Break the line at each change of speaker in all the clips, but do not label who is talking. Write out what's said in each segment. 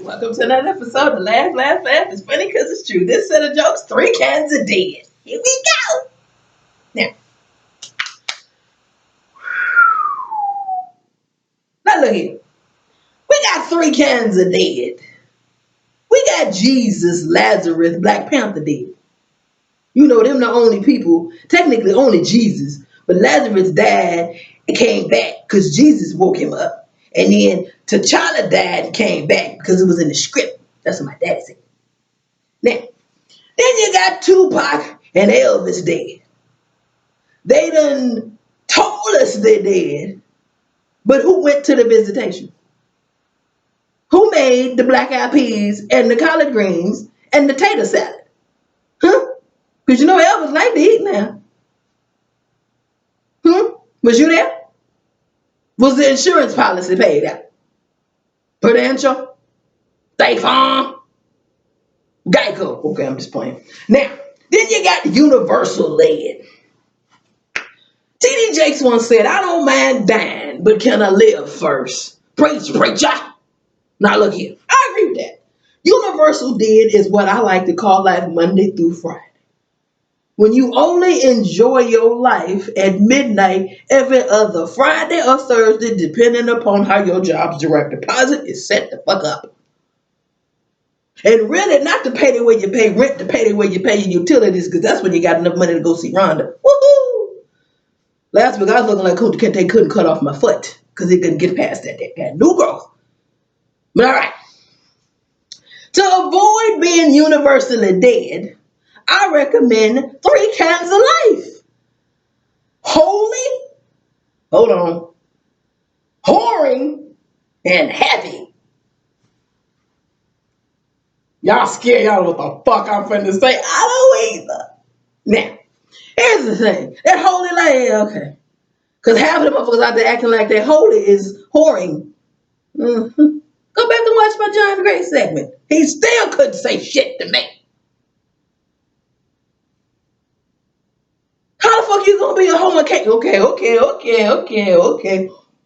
Welcome to another episode of Laugh, Laugh, Laugh. It's funny because it's true. This set of jokes, 3 cans of dead. Here we go. Now look here. We got 3 cans of dead. We got Jesus, Lazarus, Black Panther dead. You know, them the only people, technically only Jesus, but Lazarus died and came back because Jesus woke him up. And then T'Challa died and came back because it was in the script. That's what my dad said. Now, then you got Tupac and Elvis dead. They done told us they're dead, but who went to the visitation? Who made the black eyed peas and the collard greens and the tater salad? Huh? Because you know Elvis like to eat now. Was you there? Was the insurance policy paid out? Prudential? State Farm? Geico? Okay, I'm just playing. Now, then you got Universal Lead. T.D. Jakes once said, I don't mind dying, but can I live first? Preach, preacher. Now look here. I agree with that. Universal did is what I like to call life Monday through Friday. When you only enjoy your life at midnight every other Friday or Thursday, depending upon how your job's direct deposit is set the fuck up. And really not to pay the way you pay rent, to pay the way you pay your utilities, because that's when you got enough money to go see Rhonda. Woohoo! Last week I was looking like they couldn't cut off my foot because they couldn't get past that. They got new growth. But all right. To avoid being universally dead, I recommend 3 cans of life. Holy, hold on, whoring, and happy. Y'all scared, y'all know what the fuck I'm finna say. I don't either. Now, here's the thing. That holy lady, okay. Because half of the motherfuckers out there acting like they're holy is whoring. Mm-hmm. Go back and watch my John Gray segment. He still couldn't say shit to me. How the fuck you gonna be a homo?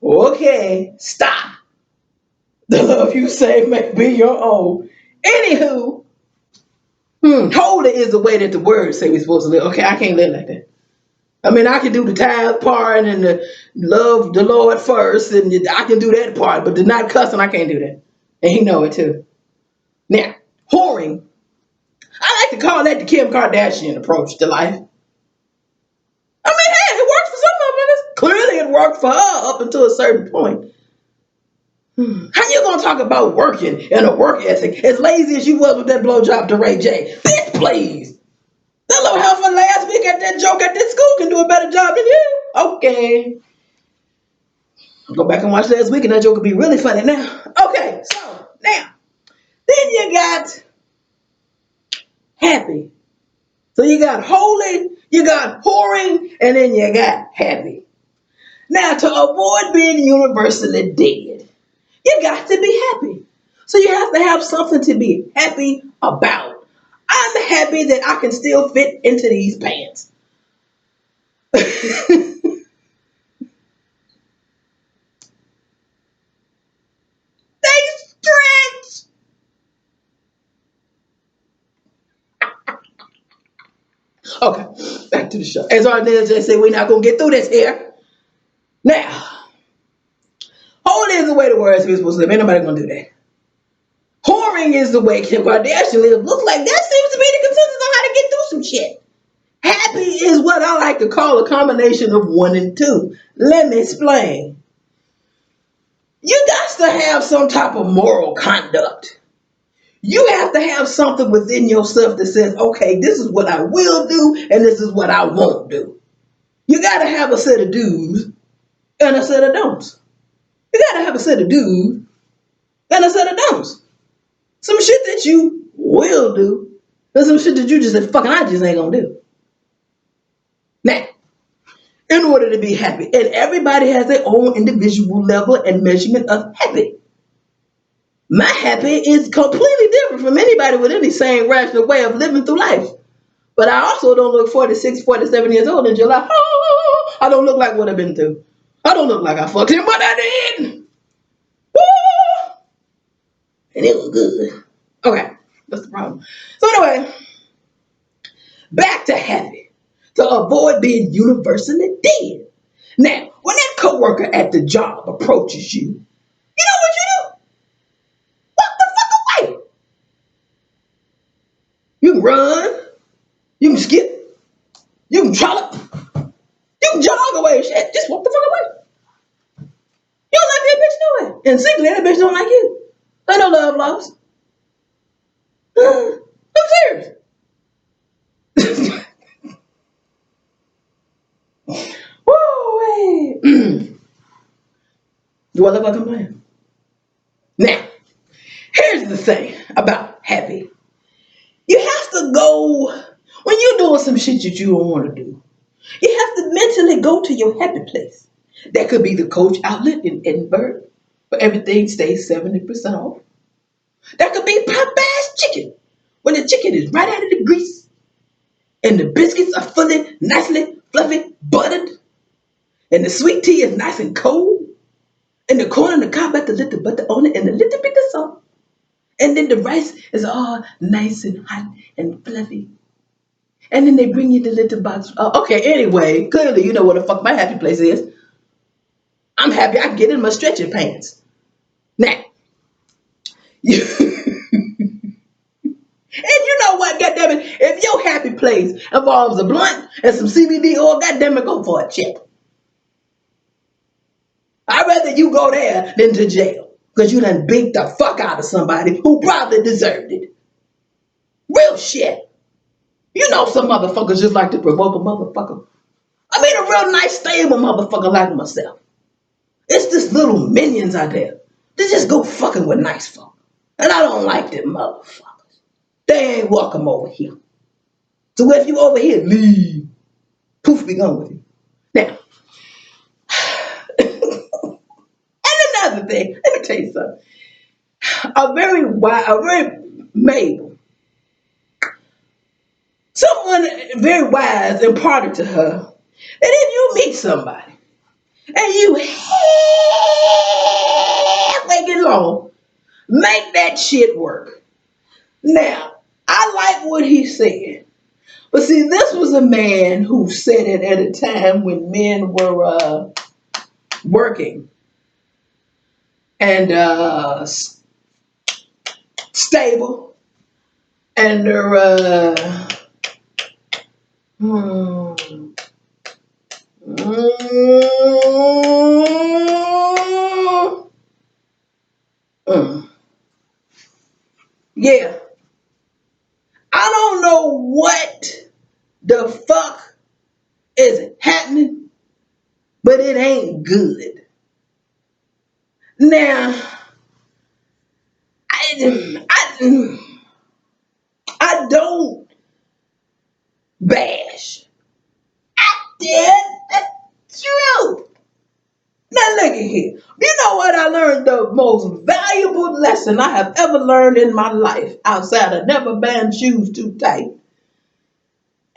Okay. Stop. The love you say may be your own. Anywho, holy is the way that the words say we're supposed to live. Okay, I can't live like that. I mean, I can do the tithe part and the love the Lord first, and I can do that part, but the not cussing, I can't do that. And he know it too. Now, whoring, I like to call that the Kim Kardashian approach to life. I mean, hey, it works for some motherfuckers. Clearly it worked for her up until a certain point. How you gonna talk about working and a work ethic as lazy as you was with that blowjob to Ray J? Bitch, please. That little heifer last week at that joke at this school can do a better job than you. Okay. Go back and watch last week and that joke will be really funny now. Okay, so now, then you got happy. So you got holy, you got whoring, and then you got happy. Now, to avoid being universally dead, you got to be happy. So you have to have something to be happy about. I'm happy that I can still fit into these pants. They stretch. Okay, back to the show. As our just say, we're not going to get through this here. Now, holy is the way the world is supposed to live. Ain't nobody going to do that. Whoring is the way Kim Kardashian lives. Looks like that seems to be the consensus on how to get through some shit. Happy is what I like to call a combination of 1 and 2. Let me explain. You got to have some type of moral conduct. You have to have something within yourself that says, okay, this is what I will do and this is what I won't do. You got to have a set of do's and a set of don'ts. You got to have a set of do's and a set of don'ts. Some shit that you will do and some shit that you just said, fucking I just ain't gonna do. Now, in order to be happy, and everybody has their own individual level and measurement of happy. My happy is completely different from anybody with any same rational way of living through life. But I also don't look 46, 47 years old in July. Oh, I don't look like what I've been through. I don't look like I fucked him, but I did. Woo! and it was good. Okay, that's the problem. So anyway, back to happy to avoid being universally dead. Now, when that coworker at the job approaches you, you know what you do? Walk the fuck away. You can run, you can skip, you can trollop, you can jog away. Shit, just walk the fuck away. You don't like that bitch no way. And secretly, that bitch don't like you. I know love lost. I'm serious. Woo! Do I look like I'm playing? Now, here's the thing about happy. You have to go when you're doing some shit that you don't want to do. You have to mentally go to your happy place. That could be the Coach outlet in Edinburgh, where everything stays 70% off. That could be Popeye's chicken, when the chicken is right out of the grease and the biscuits are fully, nicely, fluffy, buttered, and the sweet tea is nice and cold, and the corn on the cob got the little butter on it and a little bit of salt. And then the rice is all nice and hot and fluffy. And then they bring you the little box. Okay, anyway, clearly you know what the fuck my happy place is. I'm happy I can get in my stretching pants. Now, you, and you know what, goddammit, if your happy place involves a blunt and some CBD oil, goddammit, go for a check. I'd rather you go there than to jail. Because you done beat the fuck out of somebody who probably deserved it. Real shit. You know some motherfuckers just like to provoke a motherfucker. I mean a real nice, stable motherfucker like myself. It's just little minions out there. They just go fucking with nice folk. And I don't like them motherfuckers. They ain't welcome over here. So if you over here, leave. Poof, be gone with you. Now, and another thing, let me tell you something. A very Mabel, someone very wise imparted to her that if you meet somebody and you halfway get along, make that shit work. Now, I like what he said. But see, this was a man who said it at a time when men were working and stable and they're hmm, mm, yeah. I don't know what the fuck is happening, but it ain't good. Now, I don't bash. I did. That's true. Now look at here. You know what I learned? The most valuable lesson I have ever learned in my life, outside of never buying shoes too tight,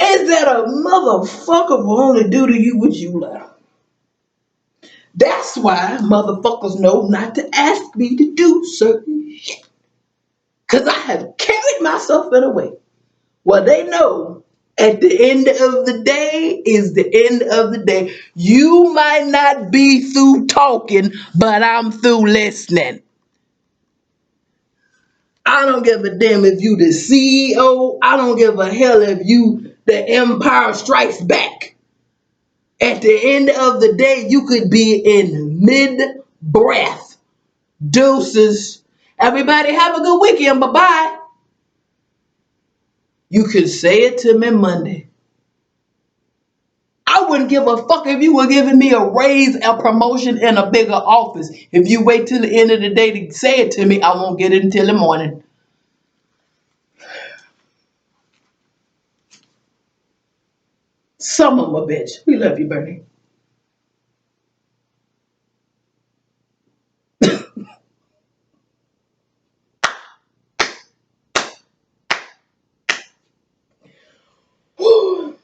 is that a motherfucker will only do to you what you let 'em. That's why motherfuckers know not to ask me to do certain shit. Because I have carried myself in a way where they know at the end of the day is the end of the day. You might not be through talking, but I'm through listening. I don't give a damn if you the CEO. I don't give a hell if you the Empire Strikes Back. At the end of the day, you could be in mid-breath. Deuces. Everybody have a good weekend. Bye-bye. You could say it to me Monday. I wouldn't give a fuck if you were giving me a raise, a promotion, and a bigger office. If you wait till the end of the day to say it to me, I won't get it until the morning. Some of them a bitch. We love you, Bernie.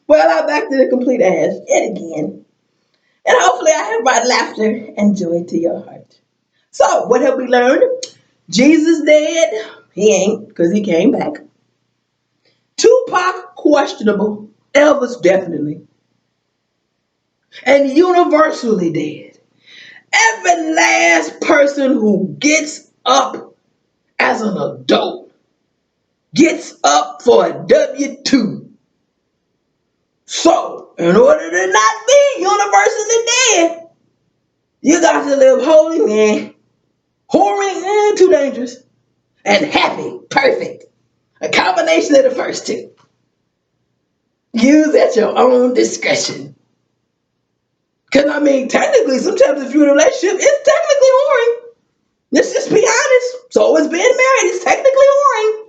Well, I'm back to the complete ass yet again. And hopefully I have brought laughter and joy to your heart. So, what have we learned? Jesus dead? He ain't, because he came back. Tupac, questionable. Elvis, definitely. And universally dead. Every last person who gets up as an adult gets up for a W-2. So, in order to not be universally dead, you got to live holy, man. Whoring, too dangerous. And happy, perfect. A combination of the first two. Use at your own discretion. Because, I mean, technically, sometimes if you're in a relationship, it's technically whoring. Let's just be honest. So it's being married, it's technically whoring.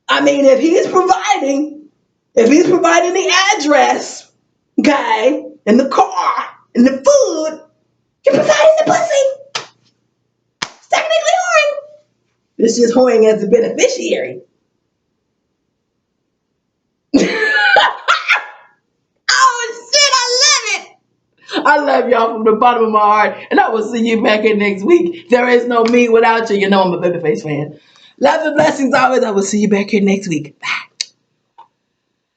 I mean, if he's providing the address, okay, and the car, and the food, you're providing the pussy. It's technically whoring. It's just whoring as a beneficiary. Oh shit, I love it. I love y'all from the bottom of my heart, and I will see you back here next week. There is no me without you. You know I'm a babyface fan. Love and blessings always. I will see you back here next week. Bye.